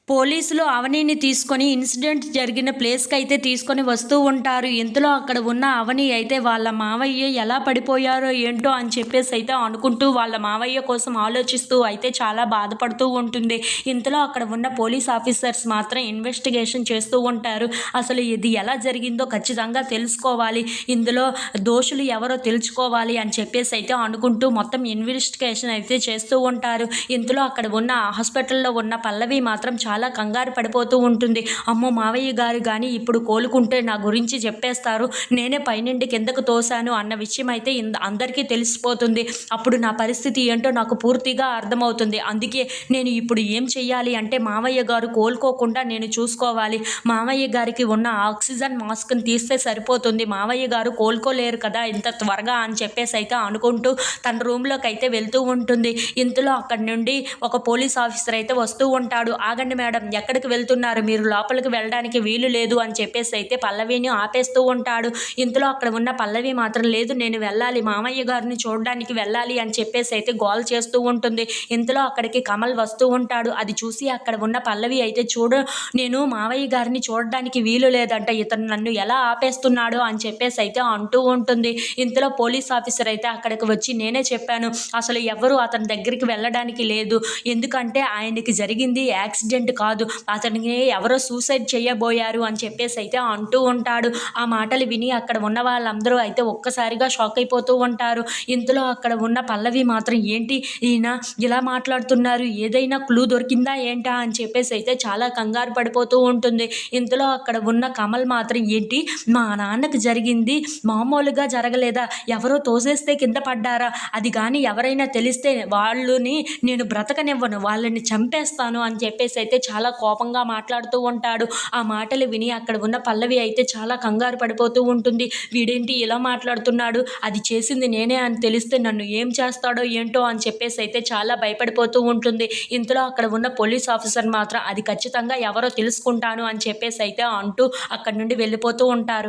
పోలీసులు అవనిని తీసుకొని ఇన్సిడెంట్ జరిగిన ప్లేస్‌కి అయితే తీసుకొని వస్తూ ఉంటారు. ఇంతలో అక్కడ ఉన్న అవని అయితే వాళ్ళ మావయ్య ఎలా పడిపోయారో ఏంటో అని చెప్పేసి అయితే అనుకుంటూ వాళ్ళ మావయ్య కోసం ఆలోచిస్తూ అయితే చాలా బాధపడుతూ ఉంటుంది. ఇంతలో అక్కడ ఉన్న పోలీస్ ఆఫీసర్స్ మాత్రం ఇన్వెస్టిగేషన్ చేస్తూ ఉంటారు. అసలు ఇది ఎలా జరిగిందో ఖచ్చితంగా తెలుసుకోవాలి. ఇందులో దోషులు ఎవరో తెలుసుకోవాలి అని చెప్పేసి అయితే అనుకుంటూ మొత్తం ఇన్వెస్టిగేషన్ అయితే చేస్తూ ఉంటారు. ఇంతలో అక్కడ ఉన్న హాస్పిటల్‌లో ఉన్న పల్లవి మాత్రం చాలా కంగారు పడిపోతూ ఉంటుంది. అమ్మో! మావయ్య గారు గాని ఇప్పుడు కోలుకుంటే నా గురించి చెప్పేస్తారు. నేనే పైనుండి కిందకు తోసాను అన్న విషయం అయితే అందరికీ తెలిసిపోతుంది. అప్పుడు నా పరిస్థితి ఏంటో నాకు పూర్తిగా అర్థమవుతుంది. అందుకే నేను ఇప్పుడు ఏం చెయ్యాలి అంటే మావయ్య గారు కోలుకోకుండా నేను చూసుకోవాలి. మావయ్య గారికి ఉన్న ఆక్సిజన్ మాస్క్‌ని తీస్తే సరిపోతుంది. మావయ్య గారు కోలుకోలేరు కదా ఇంత త్వరగా అని చెప్పేసి అయితే అనుకుంటూ తన రూమ్‌లోకి అయితే వెళ్తూ ఉంటుంది. ఇంతలో అక్కడి నుండి ఒక పోలీస్ ఆఫీసర్ అయితే వస్తూ ఉంటాడు. ఆగండి మేడం, ఎక్కడికి వెళ్తున్నారు? మీరు లోపలికి వెళ్ళడానికి వీలు లేదు అని చెప్పేసి అయితే పల్లవిని ఆపేస్తూ ఉంటాడు. ఇంతలో అక్కడ ఉన్న పల్లవి మాత్రం లేదు, నేను వెళ్ళాలి, మామయ్య గారిని చూడడానికి వెళ్ళాలి అని చెప్పేసి అయితే గోల చేస్తూ ఉంటుంది. ఇంతలో అక్కడికి కమల్ వస్తూ ఉంటాడు. అది చూసి అక్కడ ఉన్న పల్లవి అయితే చూడు, నేను మావయ్య గారిని చూడడానికి వీలు లేదంట, ఇతను నన్ను ఎలా ఆపేస్తున్నాడో అని చెప్పేసి అయితే అంటూ ఉంటుంది. ఇంతలో పోలీస్ ఆఫీసర్ అయితే అక్కడికి వచ్చి నేనే చెప్పాను, అసలు ఎవరు అతని దగ్గరికి వెళ్ళడానికి లేదు, ఎందుకంటే ఆయనకి జరిగింది యాక్సిడెంట్ కాదు, అతనికి ఎవరో సూసైడ్ చేయబోయారు అని చెప్పేసి అయితే అంటూ ఉంటాడు. ఆ మాటలు విని అక్కడ ఉన్న వాళ్ళందరూ అయితే ఒక్కసారిగా షాక్ అయిపోతూ ఉంటారు. ఇంతలో అక్కడ ఉన్న పల్లవి మాత్రం ఏంటి ఈయన ఇలా మాట్లాడుతున్నారు, ఏదైనా క్లూ దొరికిందా ఏంటా అని చెప్పేసి అయితే చాలా కంగారు పడిపోతూ ఉంటుంది. ఇంతలో అక్కడ ఉన్న కమల్ మాత్రం ఏంటి మా నాన్నకు జరిగింది మామూలుగా జరగలేదా, ఎవరో తోసేస్తే కింద పడ్డారా, అది కానీ ఎవరైనా తెలిస్తే వాళ్ళని నేను బ్రతకనివ్వను, వాళ్ళని చంపేస్తాను అని చెప్పేసి అయితే చాలా కోపంగా మాట్లాడుతూ ఉంటాడు. ఆ మాటలు విని అక్కడ ఉన్న పల్లవి అయితే చాలా కంగారు పడిపోతూ ఉంటుంది. వీడేంటి ఇలా మాట్లాడుతున్నాడు, అది చేసింది నేనే అని తెలిస్తే నన్ను ఏం చేస్తాడో ఏంటో అని చెప్పేసి అయితే చాలా భయపడిపోతూ ఉంటుంది. ఇంతలో అక్కడ ఉన్న పోలీస్ ఆఫీసర్ మాత్రం అది ఖచ్చితంగా ఎవరో తెలుసుకుంటాను అని చెప్పేసి అయితే అంటూ అక్కడి నుండి వెళ్ళిపోతూ ఉంటారు.